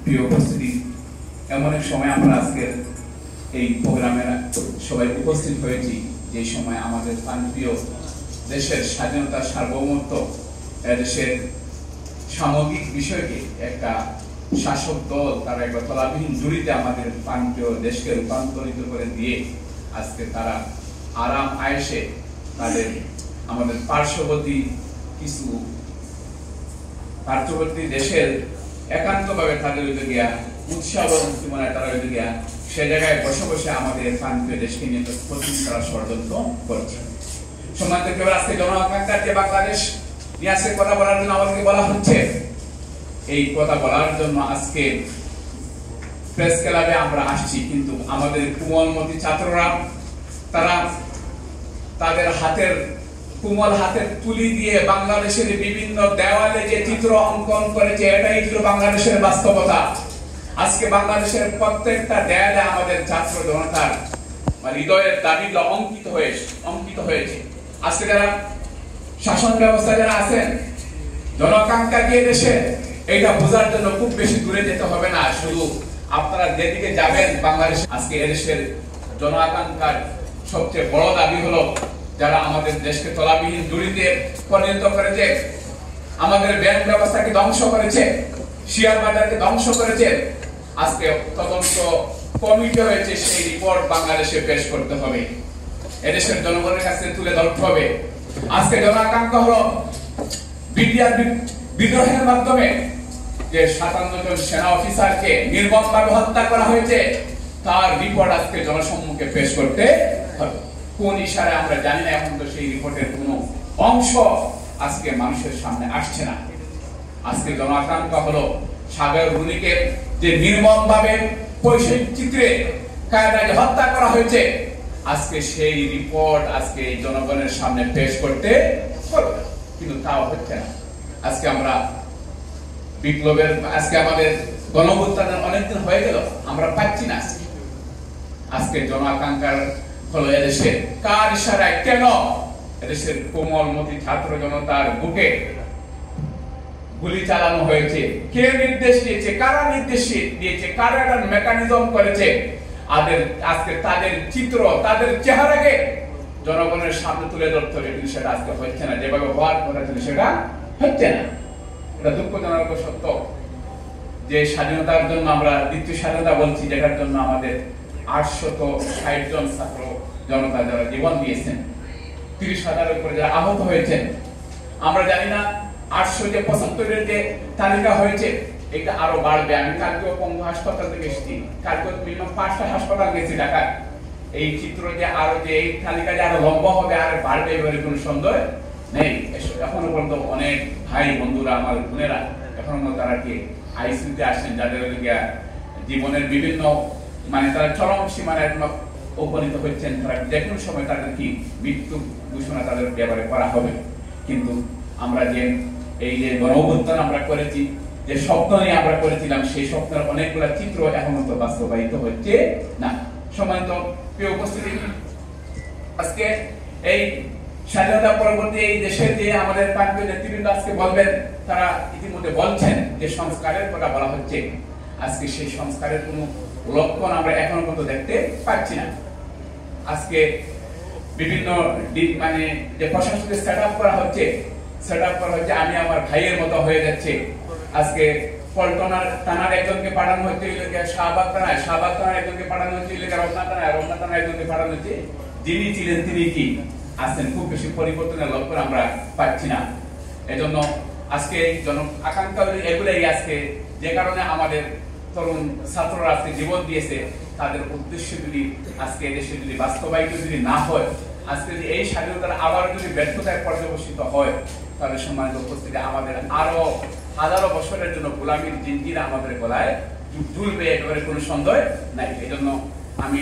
প্রিয় উপস্থিতি, এমন এক সময় আমরা আজকের এই প্রোগ্রামের সবাই উপস্থিত হয়েছি, যে সময় আমাদের প্রাণপ্রিয় দেশের স্বাধীনতা, সার্বভৌমত্ব, দেশের সামগ্রিক বিষয়কে একটা শাসক দল তারা একটা তলাবিহীন জুড়িতে আমাদের প্রাণপ্রিয় দেশকে রূপান্তরিত করে দিয়ে আজকে তারা আরাম আয়েসে তাদের আমাদের পার্শ্ববর্তী দেশের একান্তভাবে তাদের গিয়া উৎসাহ মনে তারা গিয়া সে জায়গায় বসে বসে আমাদের প্রান্তীয় দেশকে নিয়ে প্রতিদিন তারা ষড়যন্ত্র করছে। সম্মানিত কেবল আজকে জনআকাঙ্ক্ষার যে বাংলাদেশ নিয়ে আজকে কথা বলার জন্য আমাদেরকে বলা হচ্ছে, এই কথা বলার জন্য আজকে প্রেস ক্লাবে আমরা আসছি, কিন্তু আমাদের কোমলমতি ছাত্ররা তারা তাদের কোমল হাতের তুলি দিয়ে বাংলাদেশের বিভিন্ন দেওয়ালে যে চিত্র অঙ্কন করেছে, এটাই ছিল বাংলাদেশের বাস্তবতা। আজকে বাংলাদেশের প্রত্যেকটা দেয়ালে আমাদের ছাত্র জনতার হৃদয়ের দাবিগুলো অঙ্কিত হয়েছে। আজকে যারা শাসন ব্যবস্থা যারা আছেন, জনআকাঙ্ক্ষা দিয়ে দেশে, এটা বোঝার জন্য খুব বেশি দূরে যেতে হবে না। শুধু আপনারা যেদিকে যাবেন বাংলাদেশ, আজকে এদেশের জনআকাঙ্ক্ষার সবচেয়ে বড় দাবি হলো যারা আমাদের দেশকে তলাবিহীন জুড়িতে পরিণত করেছে, আমাদের ব্যাংক ব্যবস্থাকে ধ্বংস করেছে, শেয়ার বাজারকে ধ্বংস করেছে, আজকে তদন্ত কমিটি হয়েছে, সেই রিপোর্ট বাংলাদেশে পেশ করতে হবে, এদেশের জনগণের কাছে তুলে ধরতে হবে। আজকে জনআকাঙ্ক্ষা হলো বিদ্রোহের মাধ্যমে যে 57 জন সেনা অফিসারকে নির্মমভাবে হত্যা করা হয়েছে, তার রিপোর্ট আজকে জনসম্মুখে পেশ করতে হবে। কোন ইশারায় আমরা জানি না, এখন তো সেই রিপোর্টের কোনো অংশ আজকে মানুষের সামনে আসছে না। আজকে জনআকাঙ্ক্ষা হলো সাগর রুনিকে যে নির্মমভাবে পৈশাচিক চিত্রে কায়দায় হত্যা করা হয়েছে, আজকে সেই রিপোর্ট আজকে জনগণের সামনে পেশ করতে হবে, কিন্তু তাও হচ্ছে না। আজকে আমরা বিপ্লবের আজকে আমাদের গণঅভ্যুত্থানের অনেকদিন হয়ে গেল, আমরা পাচ্ছি না। আজকে জনআকাঙ্ক্ষার হলো এদেশের কার ইশারায় কেন এদেশের কোমলমতি ছাত্র জনতার বুকে গুলি চালানো হয়েছে, কে নির্দেশ দিয়েছে, কারা নির্দেশ দিয়েছে, কারা একটা মেকানিজম করেছে, আজকে তাদের চিত্র, তাদের চেহারাকে জনগণের সামনে তুলে ধরতে হবে, কিন্তু সেটা আজকে হচ্ছে না। যেভাবে হওয়ার কথা ছিল সেটা হচ্ছে না। এটা দুঃখজনক সত্য যে স্বাধীনতার জন্য আমরা দ্বিতীয় স্বাধীনতা বলছি, যেটার জন্য আমাদের 860 জন ছাত্র জনতা যারা জীবন দিয়েছেন, 30,000-এর উপরে যারা আহত হয়েছেন, আমরা জানি না 875-এর যে তালিকা হয়েছে এটা আরো বাড়বে। আমি কালকেও পঙ্গু হাসপাতাল থেকে এসেছি, কালকে মিনিমাম 5টা হাসপাতাল গেছি ঢাকায়। এই চিত্র যে আরো যে এই তালিকা যে আরো লম্বা হবে, আর বাড়বে, এবারে কোনো সন্দেহ নেই। এখনো পর্যন্ত অনেক ভাই বন্ধুরা, আমার বোনেরা এখনো তারা কি আইসিইউতে আসেন, যাদের জীবনের বিভিন্ন তারা চরম সীমানায় উপনীত হচ্ছেন, তারা যে কোনো সময় তাদের কি মৃত্যু ঘোষণা তাদের ব্যাপারে করা হবে। কিন্তু আমরা যে এই যে গণঅভ্যুত্থান আমরা করেছি, যে স্বপ্ন নিয়ে আমরা করেছিলাম, সেই স্বপ্নের অনেকগুলা চিত্র এখনো তো বাস্তবায়িত হচ্ছে না। সম্মানিত প্রিয় উপস্থিতি, আজকে এই স্বাধীনতা পরবর্তী এই দেশের যে আমাদের প্রান্তীয় নেতৃবৃন্দ আজকে বলবেন, তারা ইতিমধ্যে বলছেন যে সংস্কারের কথা বলা হচ্ছে, আজকে সেই সংস্কারের কোনো লক্ষণ আমরা এখনো পর্যন্ত দেখতে পাচ্ছি না। আজকে বিভিন্ন যে প্রশাসনের সেট আপ করা হচ্ছে, আমি আমার ভাইয়ের মতো হয়ে যাচ্ছে। আজকে পল্টনার থানার একজনকে পাঠানো হচ্ছে শাহবাগ থানার একজনকে পাঠানো হচ্ছে রমনা থানার একজনকে পাঠানো হচ্ছে। যিনি ছিলেন তিনি কি আছেন, খুব বেশি পরিবর্তনের লক্ষণ আমরা পাচ্ছি না। এজন্য আজকে জনআকাঙ্ক্ষা এগুলাই আজকে, যে কারণে আমাদের তরুণ ছাত্ররা আজকে জীবন দিয়েছে, তাদের উদ্দেশ্য যদি আজকে এদেশে যদি বাস্তবায়িত যদি না হয়, আজকে যদি এই স্বাধীনতার আবার যদি ব্যর্থতায় পর্যবসিত হয়, তাহলে সম্মানিত উপস্থিতি আমাদের আরো হাজারো বছরের জন্য গোলামীর জিঞ্জিরা আমাদের গলায় ঝুলবে, একেবারে কোনো সন্দেহ নাই। এই জন্য আমি